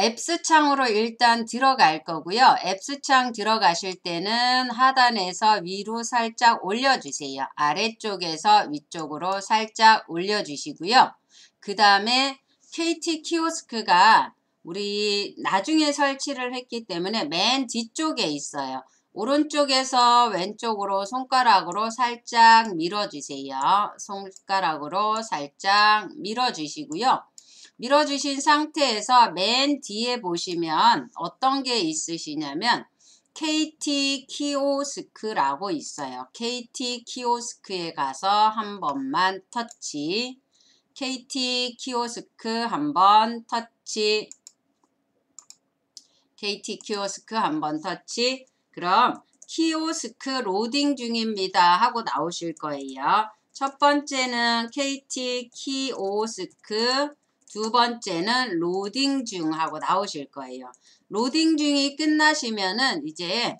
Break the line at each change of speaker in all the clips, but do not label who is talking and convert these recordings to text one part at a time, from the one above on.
앱스창으로 일단 들어갈 거고요. 앱스창 들어가실 때는 하단에서 위로 살짝 올려주세요. 아래쪽에서 위쪽으로 살짝 올려주시고요. 그 다음에 KT 키오스크가 우리 나중에 설치를 했기 때문에 맨 뒤쪽에 있어요. 오른쪽에서 왼쪽으로 손가락으로 살짝 밀어주세요. 손가락으로 살짝 밀어주시고요. 밀어주신 상태에서 맨 뒤에 보시면 어떤 게 있으시냐면 KT 키오스크라고 있어요. KT 키오스크에 가서 한 번만 터치. KT 키오스크 한번 터치. KT 키오스크 한번 터치. 그럼 키오스크 로딩 중입니다 하고 나오실 거예요. 첫 번째는 KT 키오스크, 두 번째는 로딩 중 하고 나오실 거예요. 로딩 중이 끝나시면은 이제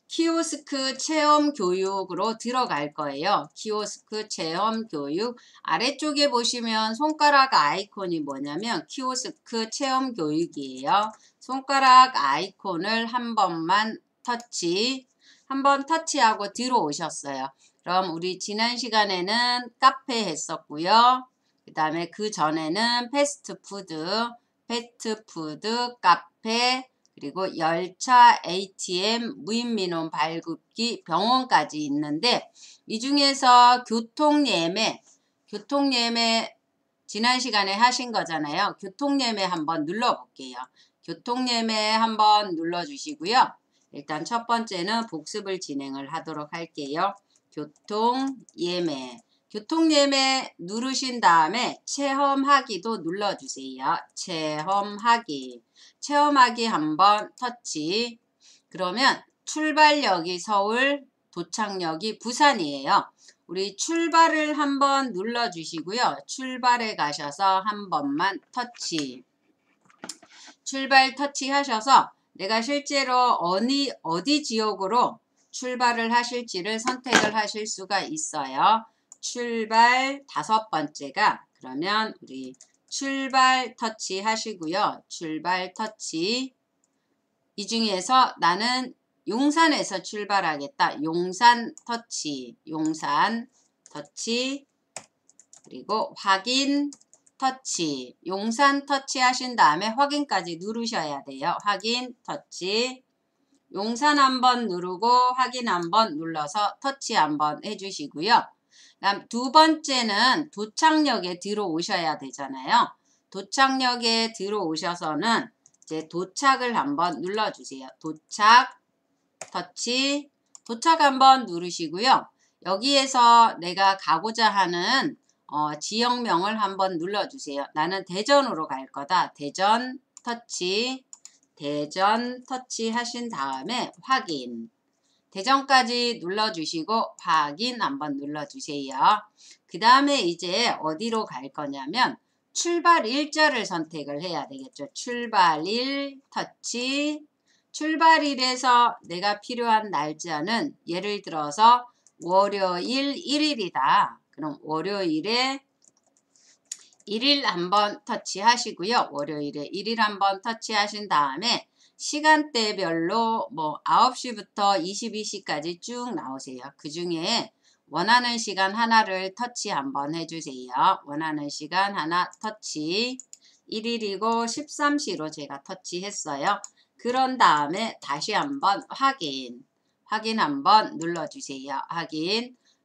키오스크 체험 교육으로 들어갈 거예요. 키오스크 체험 교육. 아래쪽에 보시면 손가락 아이콘이 뭐냐면 키오스크 체험 교육이에요. 손가락 아이콘을 한 번만 터치. 한번 터치하고 들어오셨어요. 그럼 우리 지난 시간에는 카페 했었고요. 그 다음에 그 전에는 패스트푸드, 카페, 그리고 열차, ATM, 무인민원 발급기, 병원까지 있는데 이 중에서 교통예매 지난 시간에 하신 거잖아요. 교통예매 한번 눌러볼게요. 교통예매 한번 눌러주시고요. 일단 첫 번째는 복습을 진행을 하도록 할게요. 교통예매 누르신 다음에 체험하기도 눌러주세요. 체험하기 한번 터치. 그러면 출발역이 서울, 도착역이 부산이에요. 우리 출발을 한번 눌러주시고요. 출발에 가셔서 한 번만 터치. 출발 터치하셔서 내가 실제로 어디 지역으로 출발을 하실지를 선택을 하실 수가 있어요. 출발 다섯 번째가 그러면 우리 출발 터치 하시고요. 출발 터치. 이 중에서 나는 용산에서 출발하겠다. 용산 터치. 그리고 확인 터치. 용산 터치 하신 다음에 확인까지 누르셔야 돼요. 확인 터치. 용산 한번 누르고 확인 한번 눌러서 터치 한번 해주시고요. 그다음 두 번째는 도착역에 들어오셔야 되잖아요. 도착역에 들어오셔서는 이제 도착을 한번 눌러주세요. 도착 터치. 도착 한번 누르시고요. 여기에서 내가 가고자 하는 지역명을 한번 눌러주세요. 나는 대전으로 갈 거다. 대전 터치 하신 다음에 확인. 대전까지 눌러주시고 확인 한번 눌러주세요. 그 다음에 이제 어디로 갈 거냐면 출발 일자를 선택을 해야 되겠죠. 출발일 터치. 출발일에서 내가 필요한 날짜는 예를 들어서 월요일 1일이다. 그럼 월요일에 1일 한번 터치하시고요. 월요일에 1일 한번 터치하신 다음에 시간대별로 뭐 9시부터 22시까지 쭉 나오세요. 그 중에 원하는 시간 하나를 터치 한번 해주세요. 원하는 시간 하나 터치. 1일이고 13시로 제가 터치했어요. 그런 다음에 다시 한번 확인 한번 눌러주세요.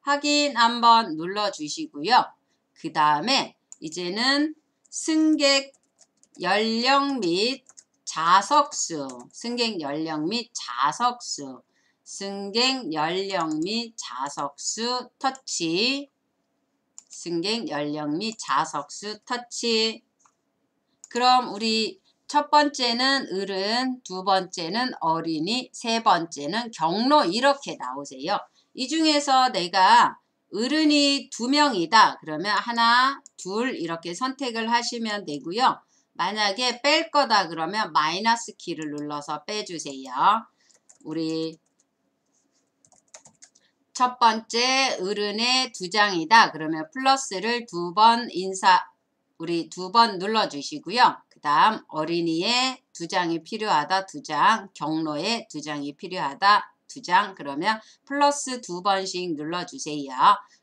확인 한번 눌러주시고요. 그 다음에 이제는 승객 연령 및 좌석수, 승객 연령 및 좌석수 터치. 그럼 우리 첫 번째는 어른, 두 번째는 어린이, 세 번째는 경로 이렇게 나오세요. 이 중에서 내가 어른이 2명이다. 그러면 하나, 둘 이렇게 선택을 하시면 되고요. 만약에 뺄 거다 그러면 마이너스 키를 눌러서 빼주세요. 우리 첫 번째 어른의 2장이다. 그러면 플러스를 2번 우리 2번 눌러주시고요. 그 다음 어린이에 2장이 필요하다 2장, 경로에 2장이 필요하다 2장, 그러면 플러스 2번씩 눌러주세요.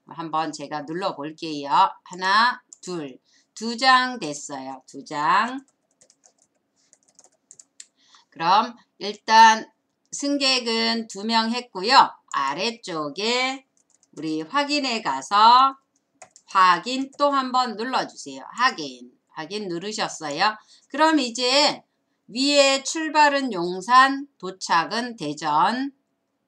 한번 제가 눌러볼게요. 하나, 둘, 2장 됐어요. 2장. 그럼 일단 승객은 2명 했고요. 아래쪽에 우리 확인에 가서 확인 또 한번 눌러주세요. 확인 누르셨어요. 그럼 이제 위에 출발은 용산, 도착은 대전,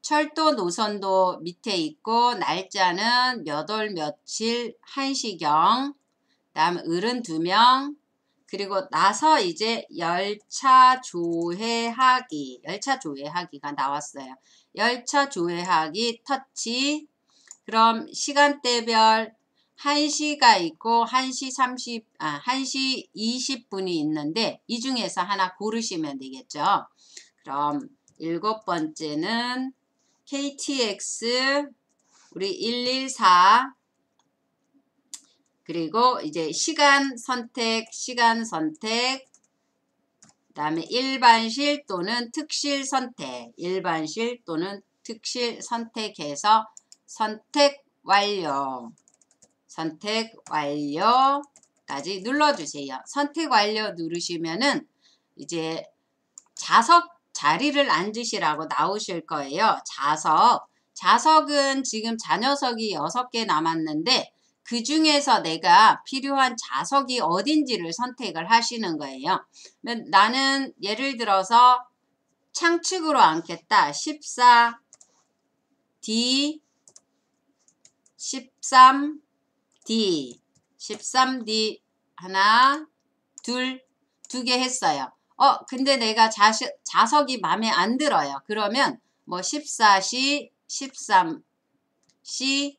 철도 노선도 밑에 있고 날짜는 몇 월 며칠 1시경, 다음 을은 2명, 그리고 나서 이제 열차 조회하기가 나왔어요. 열차 조회하기 터치. 그럼 시간대별 1시가 있고 1시 20분이 있는데 이 중에서 하나 고르시면 되겠죠. 그럼 7번째는 KTX 우리 114, 그리고 이제 시간 선택, 그 다음에 일반실 또는 특실 선택, 선택해서 선택 완료까지 눌러주세요. 선택 완료 누르시면은 이제 좌석 자리를 앉으시라고 나오실 거예요. 좌석은 지금 좌녀석이 6개 남았는데 그 중에서 내가 필요한 좌석이 어딘지를 선택을 하시는 거예요. 나는 예를 들어서 창측으로 앉겠다. 14D, 13D 하나, 둘, 2개 했어요. 근데 내가 좌석이 마음에 안 들어요. 그러면 뭐 14C, 13C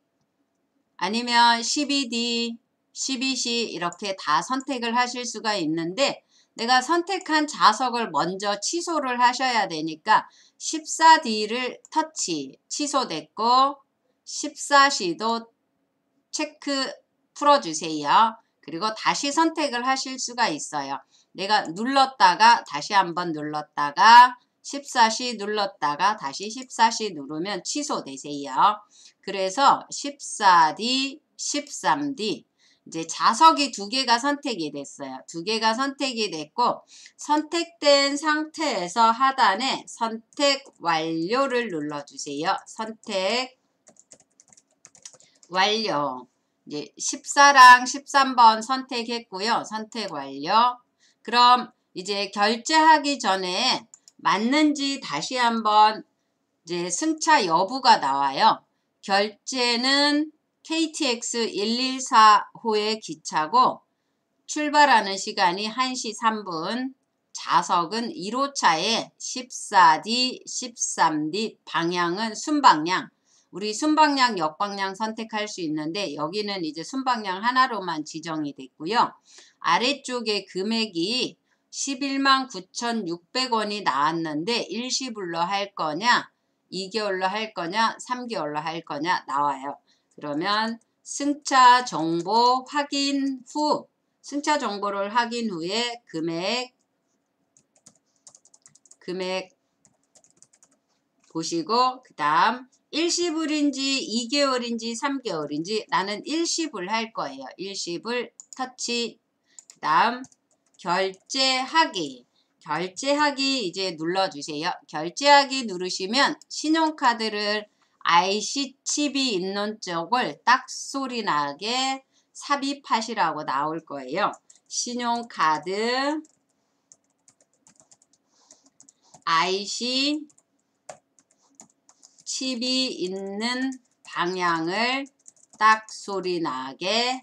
아니면 12D, 12C 이렇게 다 선택을 하실 수가 있는데 내가 선택한 좌석을 먼저 취소를 하셔야 되니까 14D를 터치, 취소됐고 14C도 체크 풀어주세요. 그리고 다시 선택을 하실 수가 있어요. 내가 눌렀다가 다시 한번 눌렀다가 14C 눌렀다가 다시 14C 누르면 취소되세요. 그래서 14D, 13D 이제 좌석이 2개가 선택이 됐어요. 2개가 선택이 됐고 선택된 상태에서 하단에 선택 완료를 눌러주세요. 선택 완료. 이제 14랑 13번 선택했고요. 선택 완료. 그럼 이제 결제하기 전에 맞는지 다시 한번 이제 승차 여부가 나와요. 결제는 KTX 114호의 기차고 출발하는 시간이 1시 3분, 좌석은 1호차에 14D, 13D, 방향은 순방향. 우리 순방향, 역방향 선택할 수 있는데 여기는 이제 순방향 하나로만 지정이 됐고요. 아래쪽에 금액이 11만 9,600원이 나왔는데 일시불로 할 거냐, 2개월로 할 거냐, 3개월로 할 거냐 나와요. 그러면 승차 정보 확인 후, 승차 정보를 확인 후에 금액 보시고 그 다음 일시불인지 2개월인지 3개월인지 나는 일시불 할 거예요. 일시불 터치. 그 다음 결제하기 이제 눌러주세요. 결제하기 누르시면 신용카드를 IC 칩이 있는 쪽을 딱 소리 나게 삽입하시라고 나올 거예요. 신용카드 IC 칩이 있는 방향을 딱 소리 나게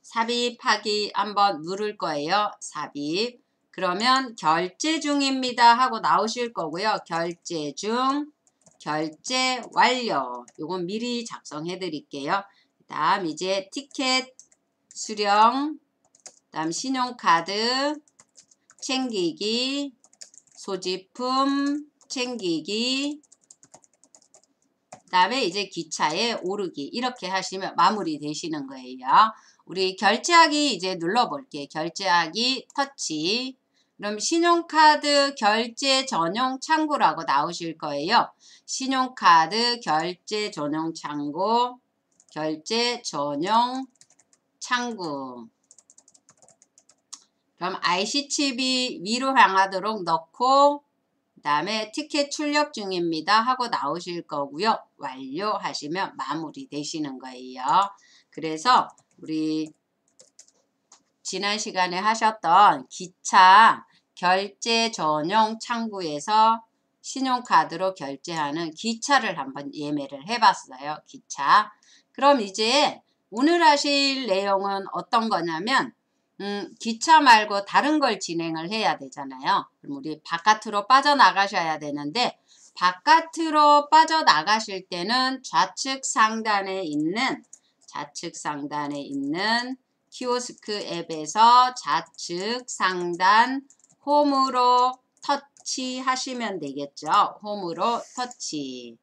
삽입하기 한번 누를 거예요. 삽입. 그러면 결제 중입니다 하고 나오실 거고요. 결제 중, 결제 완료. 요건 미리 작성해 드릴게요. 그 다음 이제 티켓 수령, 그 다음 신용카드 챙기기, 소지품 챙기기, 그 다음에 이제 기차에 오르기 이렇게 하시면 마무리 되시는 거예요. 우리 결제하기 이제 눌러볼게요. 결제하기 터치. 그럼 신용카드 결제 전용 창구라고 나오실 거예요. 신용카드 결제 전용 창구, 결제 전용 창구. 그럼 IC칩이 위로 향하도록 넣고 그 다음에 티켓 출력 중입니다 하고 나오실 거고요. 완료하시면 마무리 되시는 거예요. 그래서 우리 지난 시간에 하셨던 기차 결제 전용 창구에서 신용카드로 결제하는 기차를 한번 예매를 해봤어요. 기차. 그럼 이제 오늘 하실 내용은 어떤 거냐면 기차 말고 다른 걸 진행을 해야 되잖아요. 그럼 우리 바깥으로 빠져나가셔야 되는데 바깥으로 빠져나가실 때는 좌측 상단에 있는 키오스크 앱에서 좌측 상단 홈으로 터치 하시면 되겠죠. 홈으로 터치.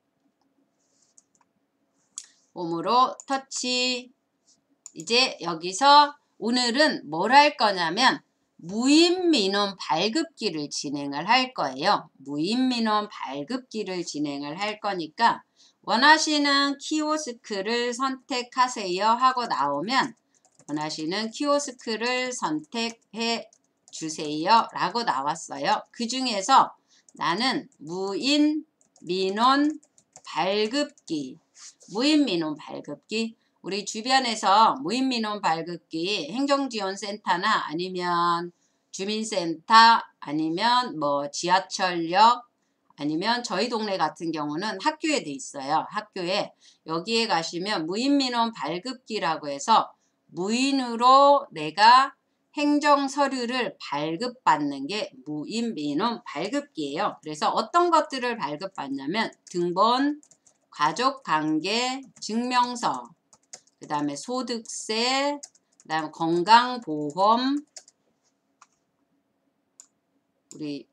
홈으로 터치. 이제 여기서 오늘은 뭘 할 거냐면 무인민원 발급기를 진행을 할 거예요. 무인민원 발급기를 진행을 할 거니까 원하시는 키오스크를 선택하세요 하고 나오면 원하시는 키오스크를 선택해 주세요 라고 나왔어요. 그 중에서 나는 무인민원 발급기 우리 주변에서 무인민원 발급기 행정지원센터나 아니면 주민센터 아니면 뭐 지하철역 아니면 저희 동네 같은 경우는 학교에 돼 있어요. 학교에 여기에 가시면 무인민원 발급기라고 해서 무인으로 내가 행정서류를 발급받는 게 무인민원 발급기예요. 그래서 어떤 것들을 발급받냐면 등본, 가족관계 증명서, 그 다음에 소득세, 그 다음에 건강보험, 우리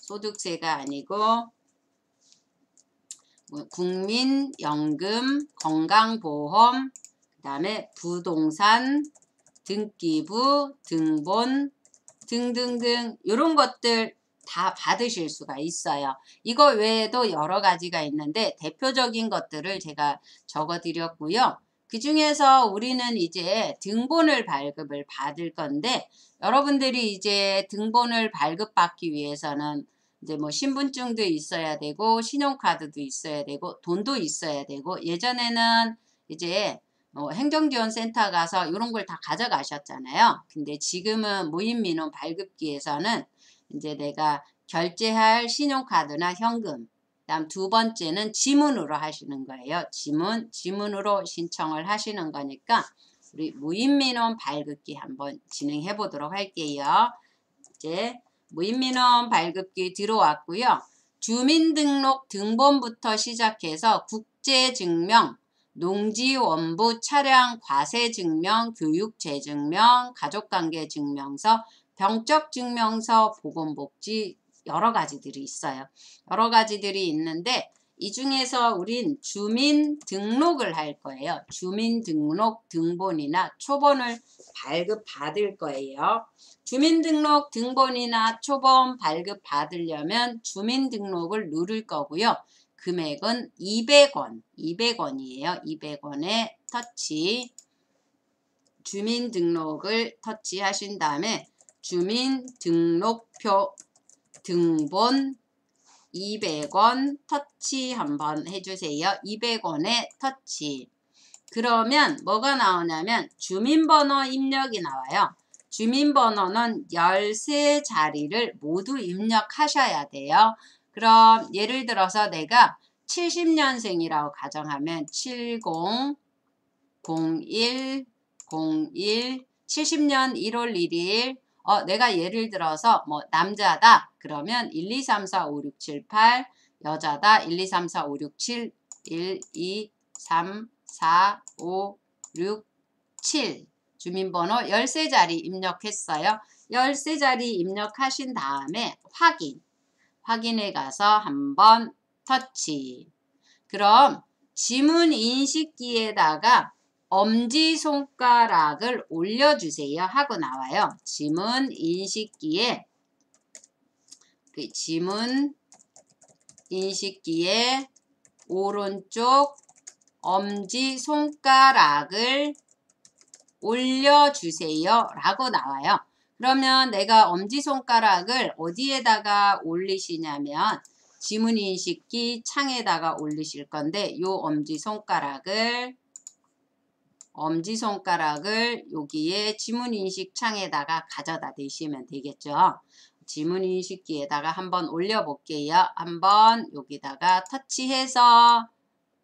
소득세가 아니고 국민연금, 건강보험, 그 다음에 부동산, 등기부, 등본 등등등 이런 것들 다 받으실 수가 있어요. 이거 외에도 여러 가지가 있는데 대표적인 것들을 제가 적어 드렸고요. 그 중에서 우리는 이제 등본을 발급을 받을 건데 여러분들이 이제 등본을 발급받기 위해서는 이제 뭐 신분증도 있어야 되고 신용카드도 있어야 되고 돈도 있어야 되고 예전에는 이제 행정지원센터 가서 이런 걸 다 가져가셨잖아요. 근데 지금은 무인민원 발급기에서는 이제 내가 결제할 신용카드나 현금, 그다음 두 번째는 지문으로 하시는 거예요. 지문으로 신청을 하시는 거니까 우리 무인민원 발급기 한번 진행해 보도록 할게요. 이제 무인민원 발급기 들어왔고요. 주민등록 등본부터 시작해서 국제증명, 농지원부 차량 과세증명, 교육재증명, 가족관계증명서, 병적증명서, 보건복지 여러 가지들이 있어요. 여러 가지들이 있는데 이 중에서 우린 주민등록을 할 거예요. 주민등록 등본이나 초본을 발급받을 거예요. 주민등록 등본이나 초본 발급받으려면 주민등록을 누를 거고요. 금액은 200원이에요. 200원에 터치. 주민등록을 터치하신 다음에 주민등록표 등본 200원 터치 한번 해주세요. 200원에 터치. 그러면 뭐가 나오냐면 주민번호 입력이 나와요. 주민번호는 13자리를 모두 입력하셔야 돼요. 그럼 예를 들어서 내가 70년생이라고 가정하면 700101 70년 1월 1일 내가 예를 들어서 뭐 남자다 그러면 1, 2, 3, 4, 5, 6, 7, 8 여자다 1, 2, 3, 4, 5, 6, 7 1, 2, 3, 4, 5, 6, 7 주민번호 13자리 입력했어요. 13자리 입력하신 다음에 확인에 가서 한번 터치. 그럼 지문 인식기에다가 엄지손가락을 올려주세요 하고 나와요. 지문 인식기에 오른쪽 엄지손가락을 올려주세요 라고 나와요. 그러면 내가 엄지손가락을 어디에다가 올리시냐면 지문인식기 창에다가 올리실 건데 요 엄지손가락을 여기에 지문인식 창에다가 가져다 대시면 되겠죠. 지문인식기에다가 한번 올려 볼게요. 한번 여기다가 터치해서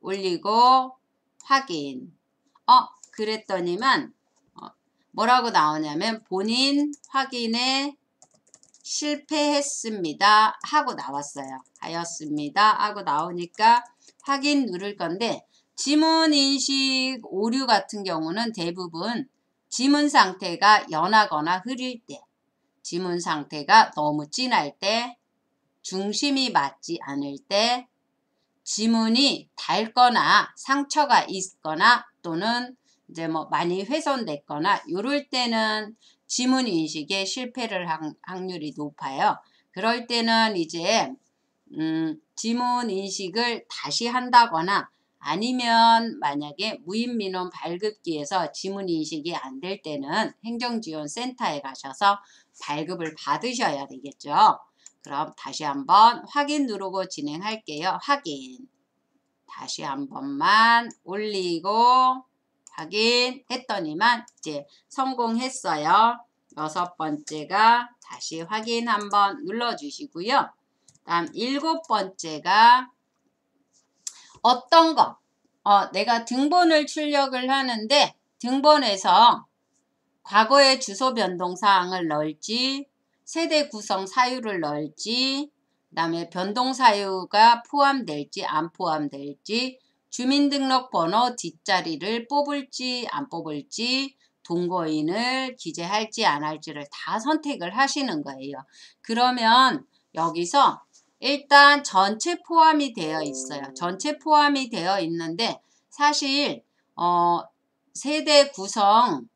올리고 확인. 그랬더니만 뭐라고 나오냐면 본인 확인에 실패했습니다 하고 나왔어요. 하였습니다 하고 나오니까 확인 누를 건데 지문인식 오류 같은 경우는 대부분 지문 상태가 연하거나 흐릴 때, 지문 상태가 너무 진할 때, 중심이 맞지 않을 때, 지문이 닳거나 상처가 있거나 또는 이제 뭐 많이 훼손됐거나 이럴 때는 지문 인식에 실패를 한 확률이 높아요. 그럴 때는 이제 지문 인식을 다시 한다거나 아니면 만약에 무인민원 발급기에서 지문 인식이 안 될 때는 행정지원센터에 가셔서 발급을 받으셔야 되겠죠. 그럼 다시 한번 확인 누르고 진행할게요. 확인. 다시 한 번만 올리고 확인했더니만 이제 성공했어요. 6번째가 다시 확인 한번 눌러주시고요. 다음 7번째가 어떤 거? 내가 등본을 출력을 하는데 등본에서 과거의 주소 변동 사항을 넣을지 세대 구성 사유를 넣을지 그 다음에 변동 사유가 포함될지 안 포함될지 주민등록번호 뒷자리를 뽑을지 안 뽑을지 동거인을 기재할지 안 할지를 다 선택을 하시는 거예요. 그러면 여기서 일단 전체 포함이 되어 있어요. 전체 포함이 되어 있는데 사실 세대 구성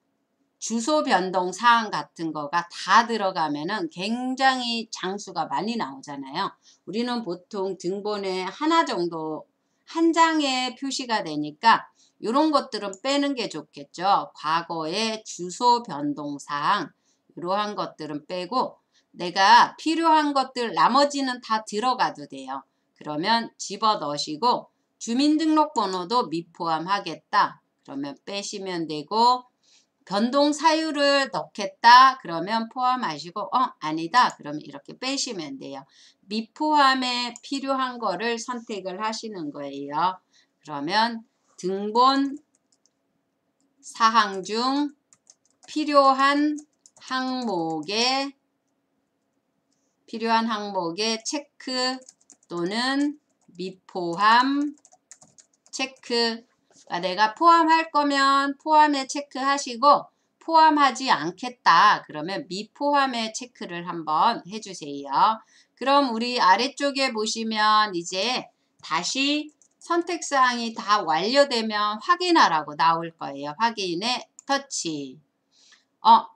주소 변동 사항 같은 거가 다 들어가면은 굉장히 장수가 많이 나오잖아요. 우리는 보통 등본에 하나 정도 한 장에 표시가 되니까 이런 것들은 빼는 게 좋겠죠. 과거의 주소 변동 사항 이러한 것들은 빼고 내가 필요한 것들 나머지는 다 들어가도 돼요. 그러면 집어 넣으시고 주민등록번호도 미포함하겠다. 그러면 빼시면 되고 변동 사유를 넣겠다 그러면 포함하시고 아니다 그러면 이렇게 빼시면 돼요. 미포함에 필요한 거를 선택을 하시는 거예요. 그러면 등본 사항 중 필요한 항목에 체크 또는 미포함 체크. 내가 포함할 거면 포함에 체크하시고 포함하지 않겠다 그러면 미포함에 체크를 한번 해주세요. 그럼 우리 아래쪽에 보시면 이제 다시 선택사항이 다 완료되면 확인하라고 나올 거예요. 확인에 터치.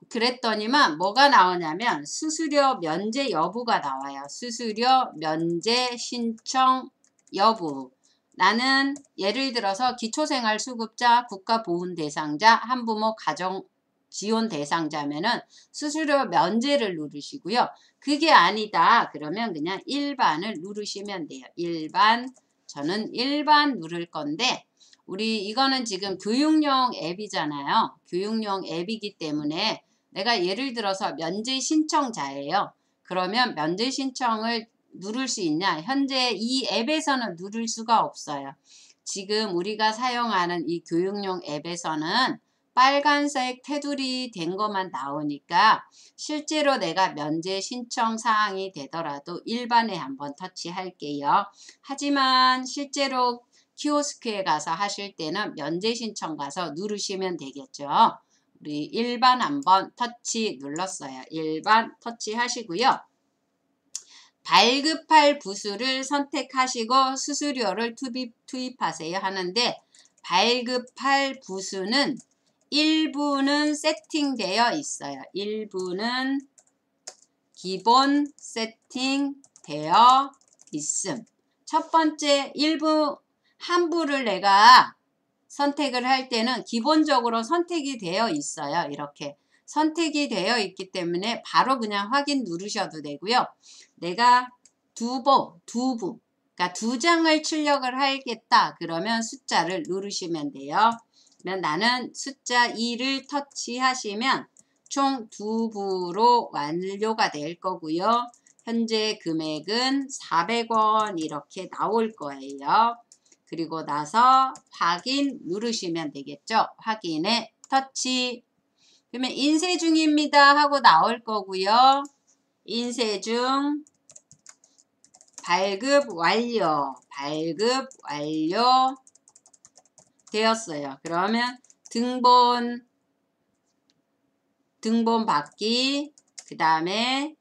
그랬더니만 뭐가 나오냐면 수수료 면제 여부가 나와요. 수수료 면제 신청 여부. 나는 예를 들어서 기초생활수급자, 국가보훈 대상자, 한부모 가정지원 대상자면은 수수료 면제를 누르시고요. 그게 아니다 그러면 그냥 일반을 누르시면 돼요. 일반. 저는 일반 누를 건데 우리 이거는 지금 교육용 앱이잖아요. 교육용 앱이기 때문에 내가 예를 들어서 면제 신청자예요. 그러면 면제 신청을 누를 수 있냐? 현재 이 앱에서는 누를 수가 없어요. 지금 우리가 사용하는 이 교육용 앱에서는 빨간색 테두리 된 것만 나오니까 실제로 내가 면제 신청 사항이 되더라도 일반에 한번 터치할게요. 하지만 실제로 키오스크에 가서 하실 때는 면제 신청 가서 누르시면 되겠죠. 우리 일반 한번 터치 눌렀어요. 일반 터치 하시고요. 발급할 부수를 선택하시고 수수료를 투입하세요 하는데 발급할 부수는 일부는 세팅되어 있어요. 일부는 기본 세팅되어 있음. 첫 번째 일부 한부를 내가 선택을 할 때는 기본적으로 선택이 되어 있어요. 이렇게 선택이 되어 있기 때문에 바로 그냥 확인 누르셔도 되고요. 내가 두 부, 그러니까 2장을 출력을 하겠다. 그러면 숫자를 누르시면 돼요. 그러면 나는 숫자 2를 터치하시면 총 2부로 완료가 될 거고요. 현재 금액은 400원 이렇게 나올 거예요. 그리고 나서 확인 누르시면 되겠죠. 확인에 터치. 그러면 인쇄 중입니다 하고 나올 거고요. 인쇄 중 발급 완료. 발급 완료 되었어요. 그러면 등본 받기, 그 다음에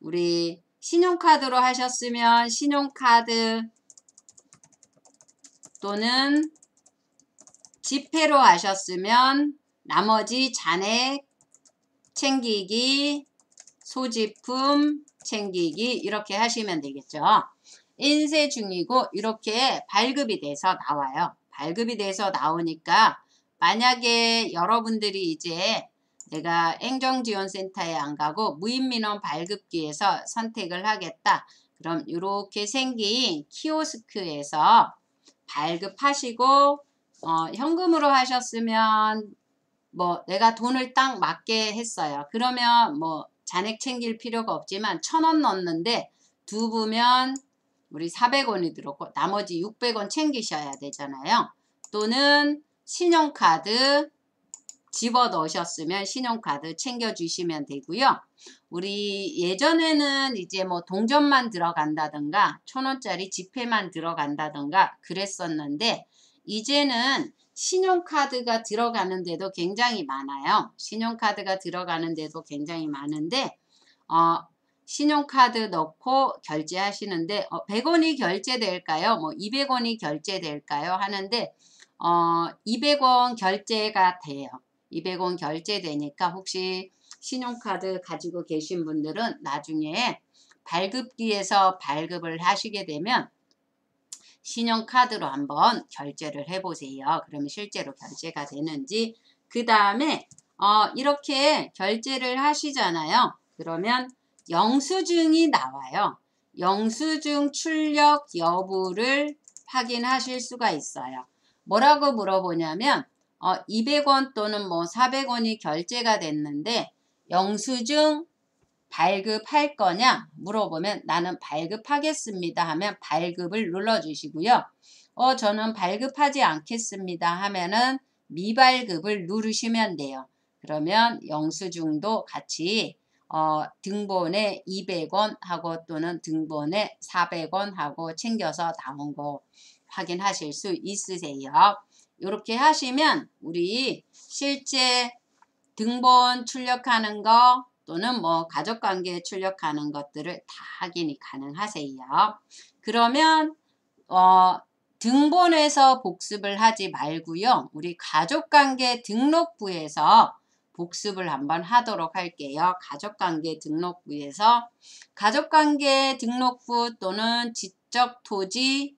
우리 신용카드로 하셨으면 신용카드 또는 지폐로 하셨으면 나머지 잔액 챙기기, 소지품 챙기기 이렇게 하시면 되겠죠. 인쇄 중이고 이렇게 발급이 돼서 나와요. 발급이 돼서 나오니까 만약에 여러분들이 이제 내가 행정지원센터에 안 가고 무인민원 발급기에서 선택을 하겠다. 그럼 이렇게 생긴 키오스크에서 발급하시고 현금으로 하셨으면 뭐 내가 돈을 딱 맞게 했어요. 그러면 뭐 잔액 챙길 필요가 없지만 1,000원 넣었는데 2부면 우리 400원이 들었고 나머지 600원 챙기셔야 되잖아요. 또는 신용카드 집어 넣으셨으면 신용카드 챙겨주시면 되고요. 우리 예전에는 이제 뭐 동전만 들어간다든가 1,000원짜리 지폐만 들어간다든가 그랬었는데 이제는 신용카드가 들어가는 데도 굉장히 많아요. 신용카드가 들어가는 데도 굉장히 많은데 신용카드 넣고 결제하시는데 100원이 결제될까요? 뭐 200원이 결제될까요? 하는데 200원 결제가 돼요. 200원 결제되니까 혹시 신용카드 가지고 계신 분들은 나중에 발급기에서 발급을 하시게 되면 신용카드로 한번 결제를 해보세요. 그러면 실제로 결제가 되는지. 그 다음에 이렇게 결제를 하시잖아요. 그러면 영수증이 나와요. 영수증 출력 여부를 확인하실 수가 있어요. 뭐라고 물어보냐면 200원 또는 뭐 400원이 결제가 됐는데 영수증 발급할 거냐 물어보면 나는 발급하겠습니다 하면 발급을 눌러주시고요. 저는 발급하지 않겠습니다 하면은 미발급을 누르시면 돼요. 그러면 영수증도 같이 등본에 200원 하고 또는 등본에 400원 하고 챙겨서 나온 거 확인하실 수 있으세요. 이렇게 하시면 우리 실제 등본 출력하는 거 또는 뭐 가족관계 출력하는 것들을 다 확인이 가능하세요. 그러면 등본에서 복습을 하지 말고요. 우리 가족관계 등록부에서 복습을 한번 하도록 할게요. 가족관계 등록부에서 가족관계 등록부 또는 지적토지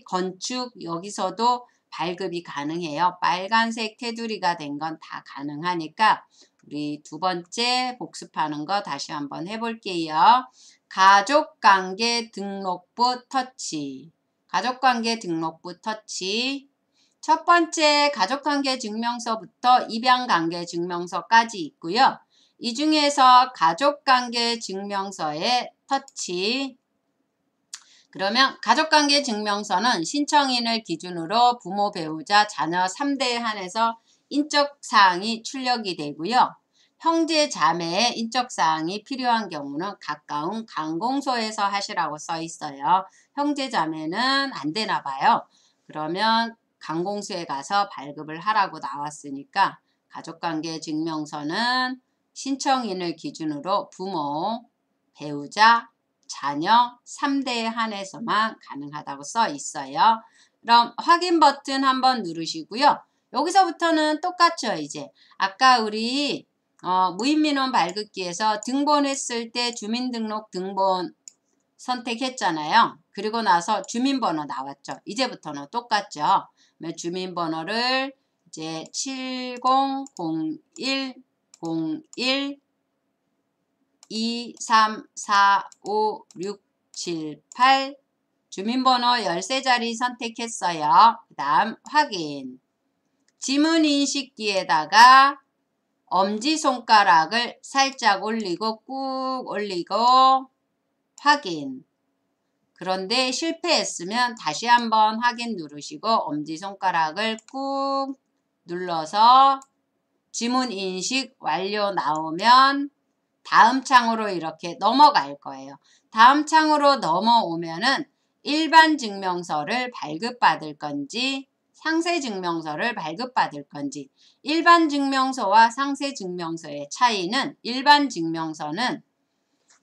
건축 여기서도 발급이 가능해요. 빨간색 테두리가 된 건 다 가능하니까 우리 두 번째 복습하는 거 다시 한번 해볼게요. 가족관계 등록부 터치. 가족관계 등록부 터치. 첫 번째 가족관계 증명서부터 입양관계 증명서까지 있고요. 이 중에서 가족관계 증명서에 터치. 그러면 가족관계 증명서는 신청인을 기준으로 부모, 배우자, 자녀 3대에 한해서 인적사항이 출력이 되고요. 형제, 자매의 인적사항이 필요한 경우는 가까운 관공서에서 하시라고 써 있어요. 형제, 자매는 안 되나 봐요. 그러면 관공서에 가서 발급을 하라고 나왔으니까 가족관계 증명서는 신청인을 기준으로 부모, 배우자, 자녀 3대에 한해서만 가능하다고 써 있어요. 그럼 확인 버튼 한번 누르시고요. 여기서부터는 똑같죠. 이제 아까 우리 무인민원 발급기에서 등본했을 때 주민등록 등본 선택했잖아요. 그리고 나서 주민번호 나왔죠. 이제부터는 똑같죠. 주민번호를 이제 700101 23456778 주민번호 13자리 선택했어요. 그 다음 확인. 지문인식기에다가 엄지손가락을 살짝 올리고 꾹 올리고 확인. 그런데 실패했으면 다시 한번 확인 누르시고 엄지손가락을 꾹 눌러서 지문인식 완료 나오면 다음 창으로 이렇게 넘어갈 거예요. 다음 창으로 넘어오면은 일반 증명서를 발급받을 건지 상세 증명서를 발급받을 건지. 일반 증명서와 상세 증명서의 차이는 일반 증명서는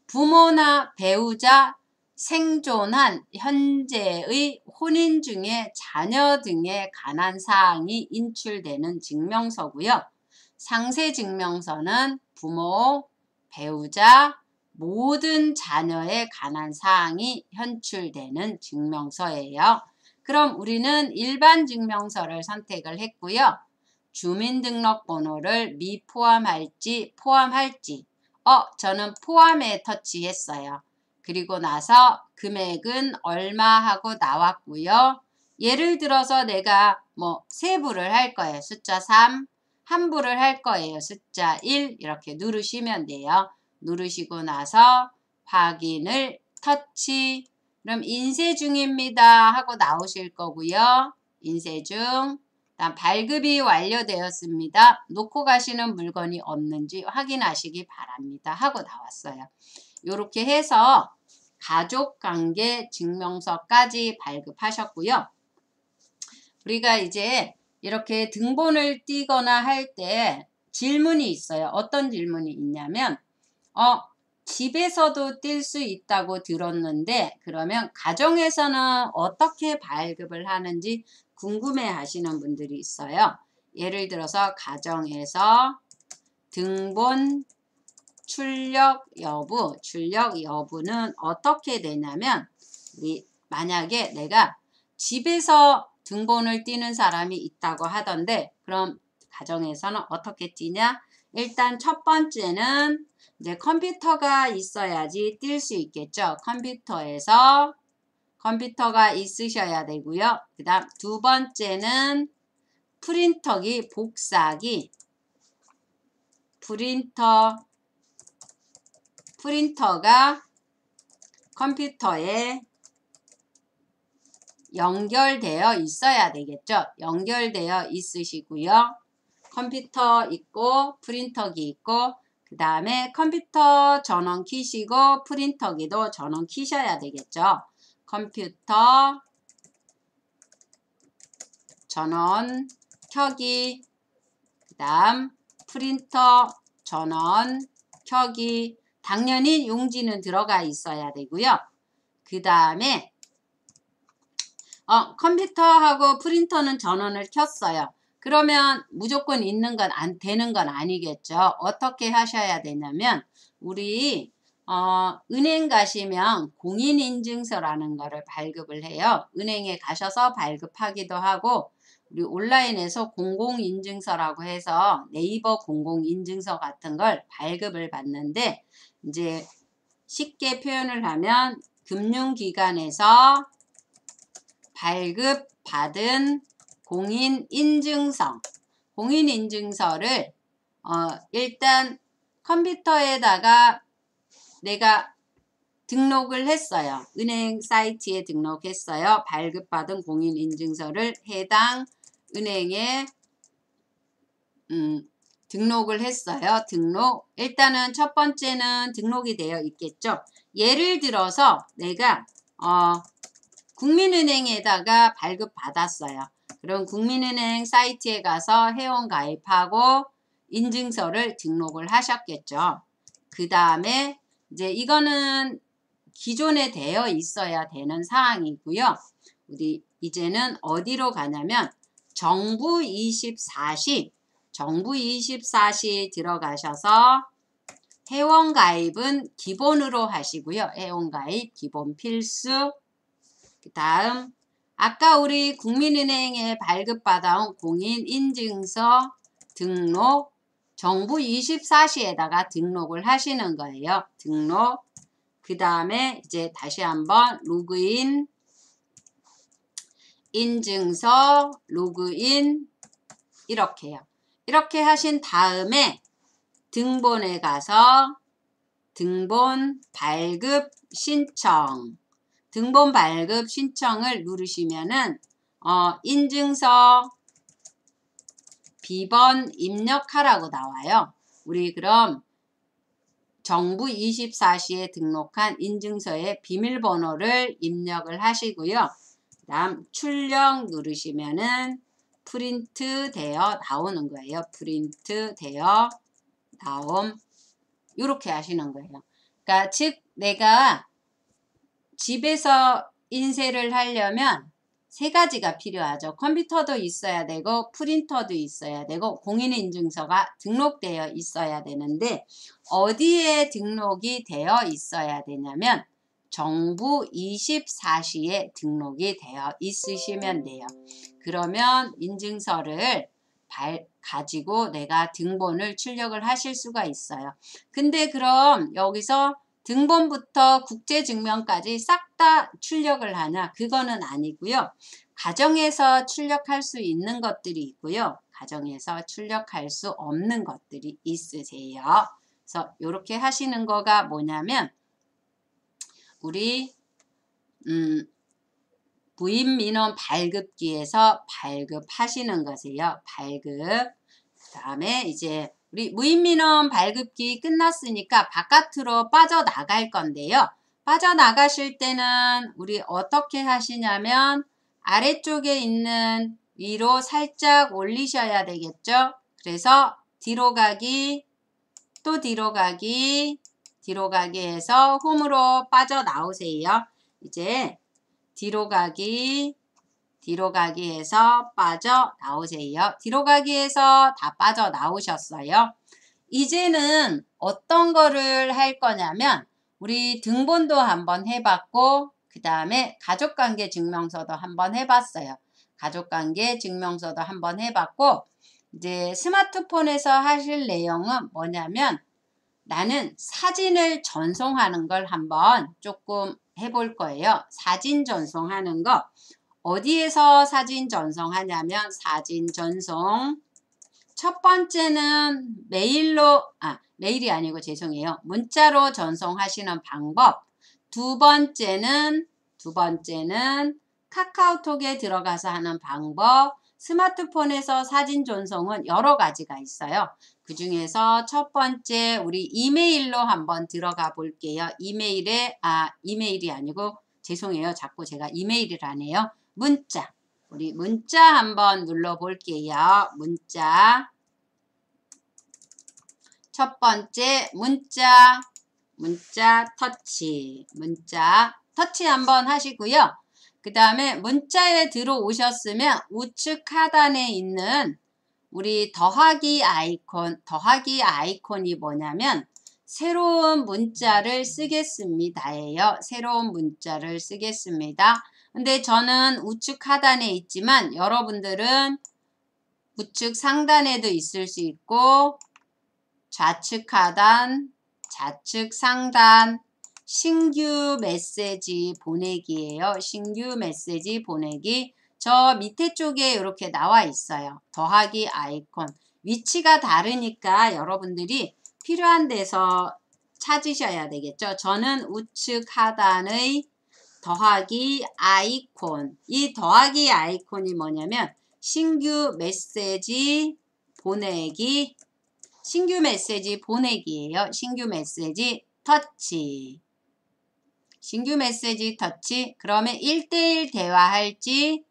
부모나 배우자 생존한 현재의 혼인 중에 자녀 등에 관한 사항이 인출되는 증명서고요. 상세 증명서는 부모, 배우자, 모든 자녀에 관한 사항이 현출되는 증명서예요. 그럼 우리는 일반 증명서를 선택을 했고요. 주민등록번호를 미포함할지 포함할지 저는 포함에 터치했어요. 그리고 나서 금액은 얼마 하고 나왔고요. 예를 들어서 내가 세부를 할 거예요. 숫자 3, 함부를 할 거예요. 숫자 1 이렇게 누르시면 돼요. 누르시고 나서 확인을 터치. 그럼 인쇄 중입니다 하고 나오실 거고요. 인쇄 중. 다음 발급이 완료되었습니다. 놓고 가시는 물건이 없는지 확인하시기 바랍니다 하고 나왔어요. 이렇게 해서 가족관계 증명서까지 발급하셨고요. 우리가 이제 이렇게 등본을 띄거나 할 때 질문이 있어요. 어떤 질문이 있냐면 집에서도 뛸 수 있다고 들었는데 그러면 가정에서는 어떻게 발급을 하는지 궁금해 하시는 분들이 있어요. 예를 들어서 가정에서 등본 출력 여부는 어떻게 되냐면 만약에 내가 집에서 등본을 띄는 사람이 있다고 하던데 그럼 가정에서는 어떻게 띄냐? 일단 첫 번째는 이제 컴퓨터가 있어야지 뛸 수 있겠죠. 컴퓨터가 있으셔야 되고요. 그 다음 두 번째는 프린터기, 복사기, 프린터가 컴퓨터에 연결되어 있어야 되겠죠. 연결되어 있으시고요. 컴퓨터 있고 프린터기 있고 그 다음에 컴퓨터 전원 키시고 프린터기도 전원 키셔야 되겠죠. 컴퓨터 전원 켜기 그 다음 프린터 전원 켜기 당연히 용지는 들어가 있어야 되고요. 그 다음에 컴퓨터하고 프린터는 전원을 켰어요. 그러면 무조건 있는 건 되는 건 아니겠죠. 어떻게 하셔야 되냐면 우리 은행 가시면 공인인증서라는 거를 발급을 해요. 은행에 가셔서 발급하기도 하고 우리 온라인에서 공공인증서라고 해서 네이버 공공인증서 같은 걸 발급을 받는데 이제 쉽게 표현을 하면 금융기관에서 발급받은 공인인증서를 일단 컴퓨터에다가 내가 등록을 했어요. 은행 사이트에 등록했어요. 발급받은 공인인증서를 해당 은행에 등록을 했어요. 일단은 첫 번째는 등록이 되어 있겠죠. 예를 들어서 내가 국민은행에다가 발급받았어요. 그럼 국민은행 사이트에 가서 회원가입하고 인증서를 등록을 하셨겠죠. 그 다음에 이제 이거는 기존에 되어 있어야 되는 사항이고요. 우리 이제는 어디로 가냐면 정부 24시 들어가셔서 회원가입은 기본으로 하시고요. 회원가입 기본 필수. 그 다음 아까 우리 국민은행에 발급받아온 공인인증서 등록 정부 24시에다가 등록을 하시는 거예요. 등록. 그 다음에 이제 다시 한번 로그인 인증서 로그인 이렇게요. 이렇게 하신 다음에 등본에 가서 등본 발급 신청 등본 발급 신청을 누르시면은 인증서 비번 입력하라고 나와요. 우리 그럼 정부 24시에 등록한 인증서의 비밀번호를 입력을 하시고요. 그 다음 출력 누르시면은 프린트 되어 나오는 거예요. 프린트 되어 나옴. 이렇게 하시는 거예요. 그러니까 즉 내가 집에서 인쇄를 하려면 세 가지가 필요하죠. 컴퓨터도 있어야 되고 프린터도 있어야 되고 공인인증서가 등록되어 있어야 되는데 어디에 등록이 되어 있어야 되냐면 정부 24시에 등록이 되어 있으시면 돼요. 그러면 인증서를 가지고 내가 등본을 출력을 하실 수가 있어요. 근데 그럼 여기서 등본부터 국제증명까지 싹 다 출력을 하냐? 그거는 아니고요. 가정에서 출력할 수 있는 것들이 있고요. 가정에서 출력할 수 없는 것들이 있으세요. 그래서 이렇게 하시는 거가 뭐냐면 우리 무인민원 발급기에서 발급하시는 것이에요. 발급. 그 다음에 이제 우리 무인민원 발급기 끝났으니까 바깥으로 빠져나갈 건데요. 빠져나가실 때는 우리 어떻게 하시냐면 아래쪽에 있는 위로 살짝 올리셔야 되겠죠. 그래서 뒤로 가기, 또 뒤로 가기, 뒤로 가기 해서 홈으로 빠져나오세요. 이제 뒤로 가기 해서 빠져나오세요. 뒤로 가기 해서 다 빠져나오셨어요. 이제는 어떤 거를 할 거냐면 우리 등본도 한번 해봤고 그 다음에 가족관계 증명서도 한번 해봤어요. 가족관계 증명서도 한번 해봤고 이제 스마트폰에서 하실 내용은 뭐냐면 나는 사진을 전송하는 걸 한번 조금 해볼 거예요. 사진 전송하는 거 어디에서 사진 전송하냐면 사진 전송 첫 번째는 메일이 아니고 죄송해요. 문자로 전송하시는 방법. 두 번째는 카카오톡에 들어가서 하는 방법. 스마트폰에서 사진 전송은 여러 가지가 있어요. 그 중에서 첫 번째 우리 이메일로 한번 들어가 볼게요. 이메일이 아니고 죄송해요. 자꾸 제가 이메일을 안 해요. 문자. 우리 문자 한번 눌러 볼게요. 문자. 첫 번째 문자 터치. 문자 터치 한번 하시고요. 그 다음에 문자에 들어오셨으면 우측 하단에 있는 우리 더하기 아이콘이 뭐냐면 새로운 문자를 쓰겠습니다예요. 새로운 문자를 쓰겠습니다. 근데 저는 우측 하단에 있지만 여러분들은 우측 상단에도 있을 수 있고 좌측 하단, 좌측 상단 신규 메시지 보내기예요. 신규 메시지 보내기. 저 밑에 쪽에 이렇게 나와 있어요. 더하기 아이콘. 위치가 다르니까 여러분들이 필요한 데서 찾으셔야 되겠죠. 저는 우측 하단의 더하기 아이콘. 이 더하기 아이콘이 뭐냐면 신규 메시지 보내기예요. 신규 메시지 터치. 신규 메시지 터치. 그러면 1대1 대화할지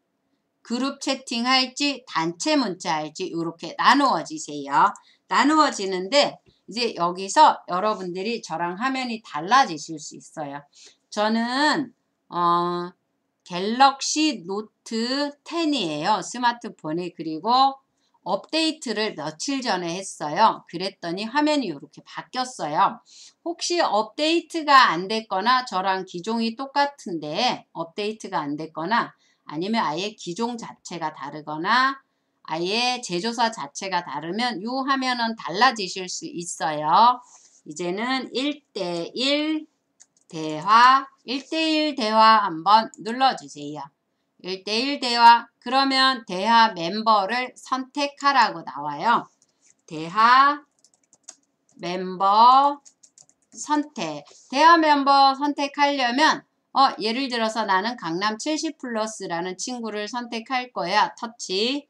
그룹 채팅할지 단체 문자할지 이렇게 나누어지세요. 나누어지는데 이제 여기서 여러분들이 저랑 화면이 달라지실 수 있어요. 저는 갤럭시 노트 10이에요. 스마트폰이. 그리고 업데이트를 며칠 전에 했어요. 그랬더니 화면이 이렇게 바뀌었어요. 혹시 업데이트가 안 됐거나 저랑 기종이 똑같은데 업데이트가 안 됐거나 아니면 아예 기종 자체가 다르거나 아예 제조사 자체가 다르면 이 화면은 달라지실 수 있어요. 이제는 1대1 대화, 1대1 대화 한번 눌러주세요. 1대1 대화. 그러면 대화 멤버를 선택하라고 나와요. 대화 멤버 선택. 대화 멤버 선택하려면 예를 들어서 나는 강남 70플러스라는 친구를 선택할 거야. 터치.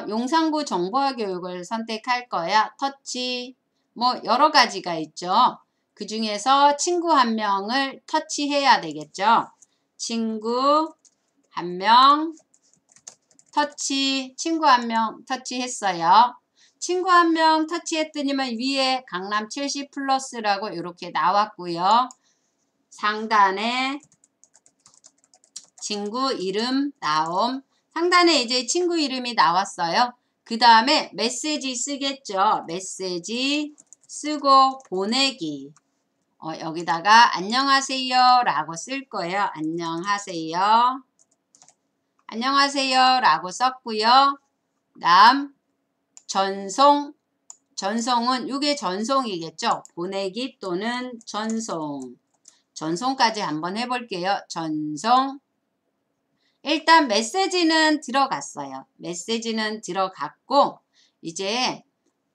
용산구 정보화 교육을 선택할 거야. 터치. 뭐 여러 가지가 있죠. 그 중에서 친구 한 명을 터치해야 되겠죠. 친구 한 명 터치. 친구 한 명 터치했어요. 친구 한 명 터치했더니만 위에 강남 70플러스라고 이렇게 나왔고요. 상단에 친구 이름 나옴. 상단에 이제 친구 이름이 나왔어요. 그 다음에 메시지 쓰겠죠. 메시지 쓰고 보내기. 여기다가 안녕하세요 라고 쓸 거예요. 안녕하세요. 안녕하세요 라고 썼고요. 다음 전송. 전송은 이게 전송이겠죠. 보내기 또는 전송. 전송까지 한번 해볼게요. 전송. 일단 메시지는 들어갔어요. 메시지는 들어갔고 이제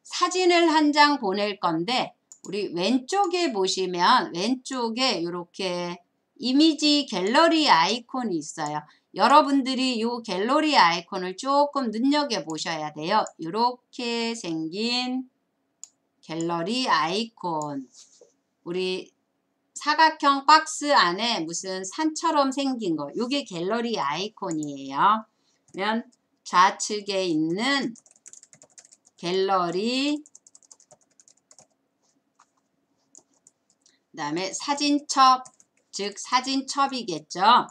사진을 한 장 보낼 건데 우리 왼쪽에 보시면 왼쪽에 이렇게 이미지 갤러리 아이콘이 있어요. 여러분들이 이 갤러리 아이콘을 조금 눈여겨보셔야 돼요. 이렇게 생긴 갤러리 아이콘. 우리 사각형 박스 안에 무슨 산처럼 생긴 거. 이게 갤러리 아이콘이에요. 그러면 좌측에 있는 갤러리 그 다음에 사진첩, 즉 사진첩이겠죠.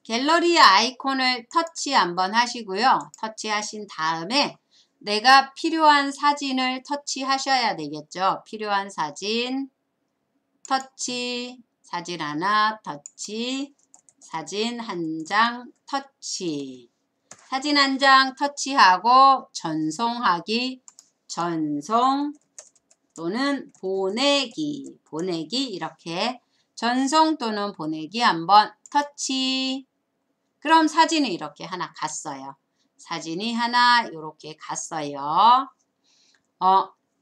갤러리 아이콘을 터치 한번 하시고요. 터치하신 다음에 내가 필요한 사진을 터치하셔야 되겠죠. 필요한 사진 터치, 사진 하나 터치, 사진 한 장 터치. 사진 한 장 터치하고 전송하기, 전송 또는 보내기, 보내기 이렇게 전송 또는 보내기 한번 터치. 그럼 사진이 이렇게 하나 갔어요. 사진이 하나 이렇게 갔어요.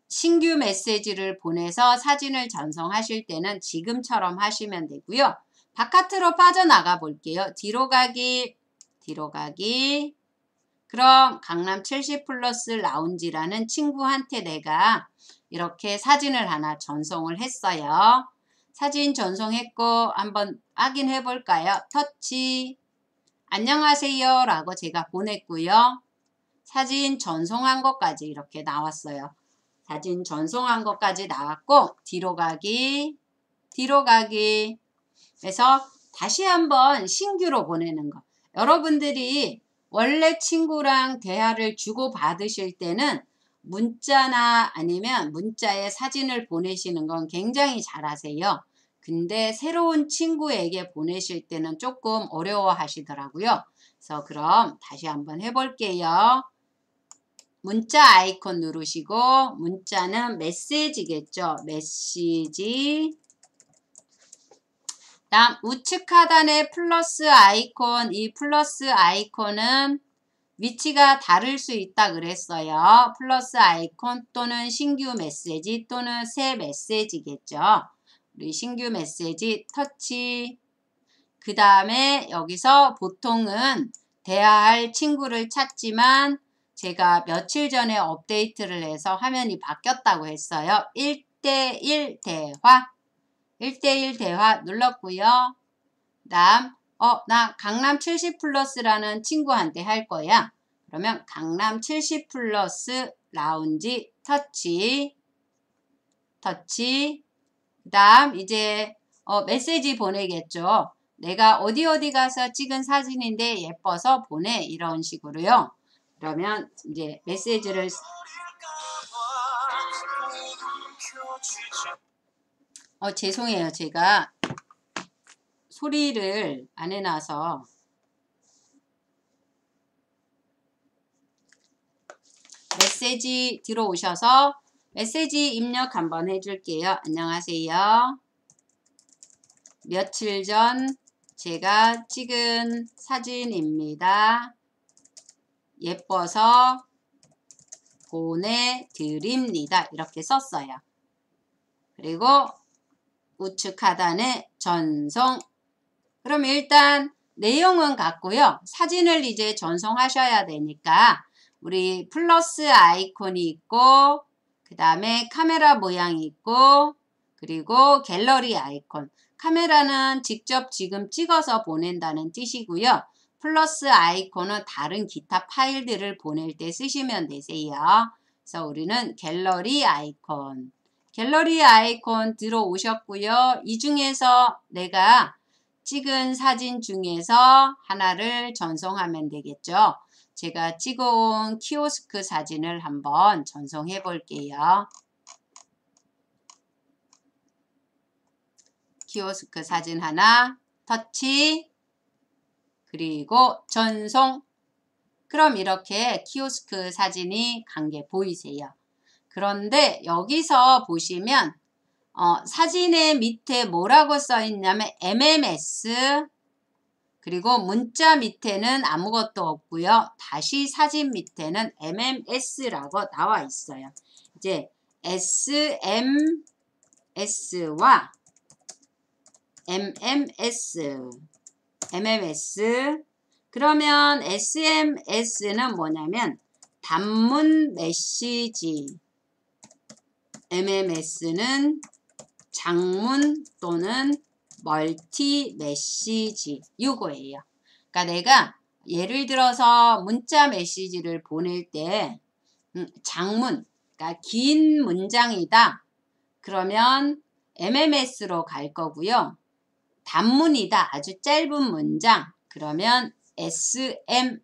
신규 메시지를 보내서 사진을 전송하실 때는 지금처럼 하시면 되고요. 바깥으로 빠져나가 볼게요. 뒤로 가기, 뒤로 가기. 그럼 강남 70플러스 라운지라는 친구한테 내가 이렇게 사진을 하나 전송을 했어요. 사진 전송했고 한번 확인해 볼까요? 터치. 안녕하세요 라고 제가 보냈고요. 사진 전송한 것까지 이렇게 나왔어요. 사진 전송한 것까지 나왔고 뒤로 가기, 뒤로 가기. 그래서 다시 한번 신규로 보내는 거. 여러분들이 원래 친구랑 대화를 주고받으실 때는 문자나 아니면 문자에 사진을 보내시는 건 굉장히 잘하세요. 근데 새로운 친구에게 보내실 때는 조금 어려워 하시더라고요. 그래서 그럼 다시 한번 해볼게요. 문자 아이콘 누르시고 문자는 메시지겠죠. 메시지. 다음 우측 하단에 플러스 아이콘. 이 플러스 아이콘은 위치가 다를 수 있다 그랬어요. 플러스 아이콘 또는 신규 메시지 또는 새 메시지겠죠. 우리 신규 메시지 터치. 그 다음에 여기서 보통은 대화할 친구를 찾지만 제가 며칠 전에 업데이트를 해서 화면이 바뀌었다고 했어요. 1대1 대화. 1대1 대화 눌렀고요. 다음 나 강남 70플러스라는 친구한테 할 거야. 그러면 강남 70플러스 라운지 터치. 터치. 그 다음 이제 메시지 보내겠죠. 내가 어디 가서 찍은 사진인데 예뻐서 보내. 이런 식으로요. 그러면 이제 메시지를 죄송해요. 제가 소리를 안 해놔서 메시지 들어오셔서 메시지 입력 한번 해줄게요. 안녕하세요. 며칠 전 제가 찍은 사진입니다. 예뻐서 보내드립니다. 이렇게 썼어요. 그리고 우측 하단에 전송. 그럼 일단 내용은 같고요. 사진을 이제 전송하셔야 되니까 우리 플러스 아이콘이 있고 그 다음에 카메라 모양이 있고 그리고 갤러리 아이콘. 카메라는 직접 지금 찍어서 보낸다는 뜻이고요. 플러스 아이콘은 다른 기타 파일들을 보낼 때 쓰시면 되세요. 그래서 우리는 갤러리 아이콘. 갤러리 아이콘 들어오셨고요. 이 중에서 내가 찍은 사진 중에서 하나를 전송하면 되겠죠. 제가 찍어온 키오스크 사진을 한번 전송해 볼게요. 키오스크 사진 하나, 터치, 그리고 전송. 그럼 이렇게 키오스크 사진이 간 게 보이세요. 그런데 여기서 보시면 사진의 밑에 뭐라고 써 있냐면 MMS, 그리고 문자 밑에는 아무것도 없고요. 다시 사진 밑에는 MMS라고 나와 있어요. 이제 SMS와 MMS. 그러면 SMS는 뭐냐면 단문 메시지, MMS는 장문 또는 멀티 메시지, 이거예요. 그러니까 내가 예를 들어서 문자 메시지를 보낼 때 장문, 그러니까 긴 문장이다. 그러면 MMS로 갈 거고요. 단문이다. 아주 짧은 문장. 그러면 SMS.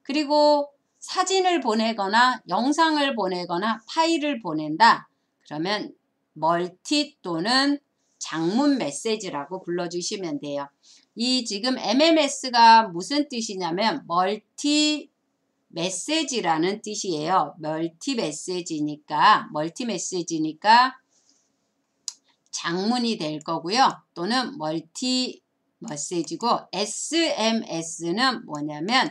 그리고 사진을 보내거나 영상을 보내거나 파일을 보낸다. 그러면 멀티 또는 장문 메시지라고 불러주시면 돼요. 이 지금 MMS가 무슨 뜻이냐면 멀티 메시지라는 뜻이에요. 멀티 메시지니까 장문이 될 거고요. 또는 멀티 메시지고 SMS는 뭐냐면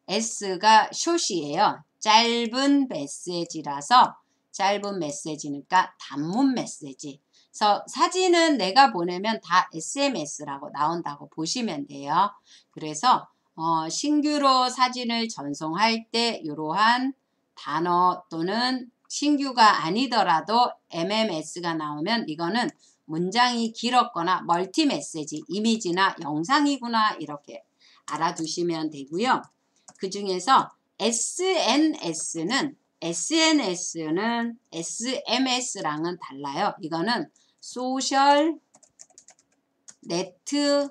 S가 숏이에요. 짧은 메시지라서 짧은 메시지니까 단문 메시지. 그래서 사진은 내가 보내면 다 SMS라고 나온다고 보시면 돼요. 그래서 신규로 사진을 전송할 때 이러한 단어 또는 신규가 아니더라도 MMS가 나오면 이거는 문장이 길었거나 멀티 메시지, 이미지나 영상이구나 이렇게 알아두시면 되고요. 그 중에서 SNS는 SMS랑은 달라요. 이거는 소셜 네트워크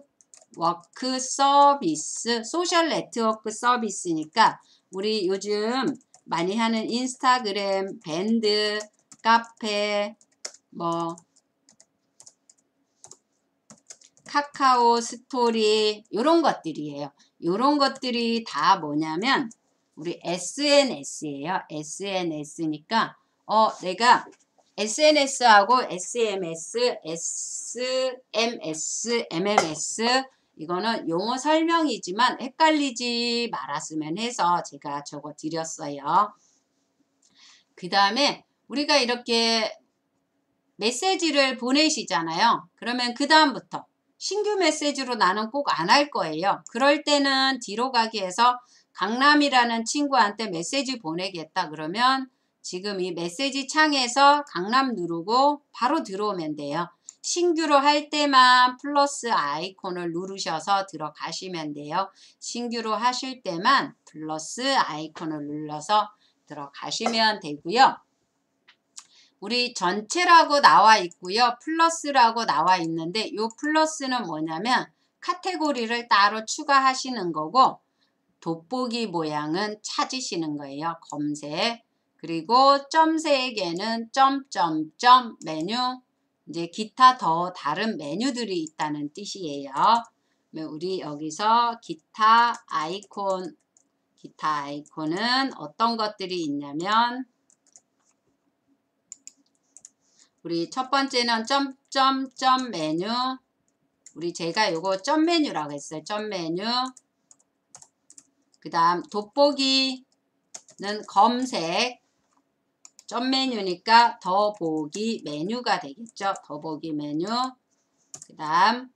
서비스, 소셜 네트워크 서비스니까 우리 요즘 많이 하는 인스타그램, 밴드, 카페, 카카오 스토리 이런 것들이에요. 이런 것들이 다 뭐냐면 우리 SNS예요. SNS니까 내가 SNS하고 SMS, SMS, MMS 이거는 용어 설명이지만 헷갈리지 말았으면 해서 제가 적어 드렸어요. 그 다음에 우리가 이렇게 메시지를 보내시잖아요. 그러면 그 다음부터 신규 메시지로 나는 꼭 안 할 거예요. 그럴 때는 뒤로 가기 해서 강남이라는 친구한테 메시지 보내겠다 그러면 지금 이 메시지 창에서 강남 누르고 바로 들어오면 돼요. 신규로 할 때만 플러스 아이콘을 누르셔서 들어가시면 돼요. 신규로 하실 때만 플러스 아이콘을 눌러서 들어가시면 되고요. 우리 전체라고 나와 있고요. 플러스라고 나와 있는데 이 플러스는 뭐냐면 카테고리를 따로 추가하시는 거고 돋보기 모양은 찾으시는 거예요. 검색. 그리고 점색에는 점점점 메뉴, 이제 기타 더 다른 메뉴들이 있다는 뜻이에요. 우리 여기서 기타 아이콘은 어떤 것들이 있냐면 우리 첫 번째는 점점점 메뉴, 우리 제가 요거 점 메뉴라고 했어요. 점 메뉴. 그 다음 돋보기는 검색, 점 메뉴니까 더보기 메뉴가 되겠죠. 더보기 메뉴. 그 다음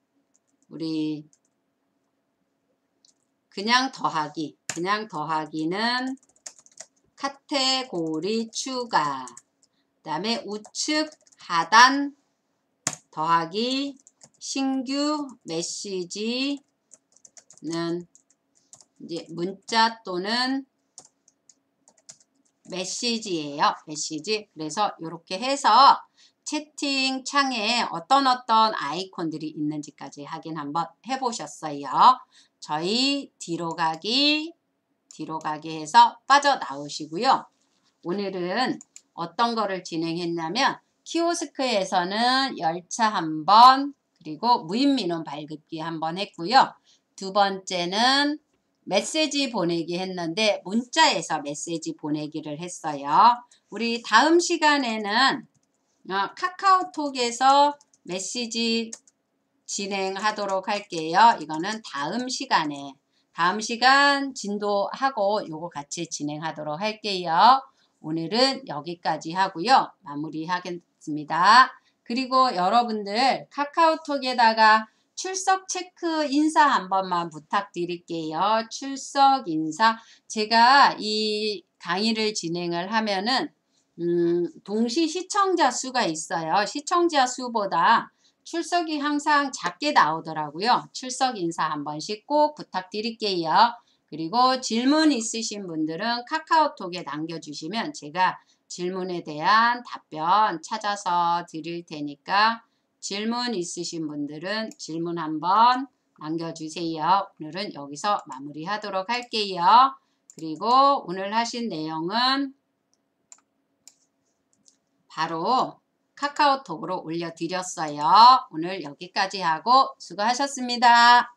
우리 그냥 더하기는 카테고리 추가. 그 다음에 우측 하단 더하기 신규 메시지는 이제 문자 또는 메시지예요. 메시지. 그래서 이렇게 해서 채팅창에 어떤 아이콘들이 있는지까지 확인 한번 해보셨어요. 저희 뒤로 가기 해서 빠져나오시고요. 오늘은 어떤 거를 진행했냐면 키오스크에서는 열차 한번, 그리고 무인민원 발급기 한번 했고요. 두 번째는 메시지 보내기 했는데 문자에서 메시지 보내기를 했어요. 우리 다음 시간에는 카카오톡에서 메시지 진행하도록 할게요. 이거는 다음 시간 진도하고 요거 같이 진행하도록 할게요. 오늘은 여기까지 하고요. 마무리하겠습니다. 그리고 여러분들 카카오톡에다가 출석 체크 인사 한 번만 부탁드릴게요. 출석 인사. 제가 이 강의를 진행을 하면은 동시 시청자 수가 있어요. 시청자 수보다 출석이 항상 작게 나오더라고요. 출석 인사 한 번씩 꼭 부탁드릴게요. 그리고 질문 있으신 분들은 카카오톡에 남겨주시면 제가 질문에 대한 답변 찾아서 드릴 테니까 질문 있으신 분들은 질문 한번 남겨주세요. 오늘은 여기서 마무리하도록 할게요. 그리고 오늘 하신 내용은 바로 카카오톡으로 올려드렸어요. 오늘 여기까지 하고 수고하셨습니다.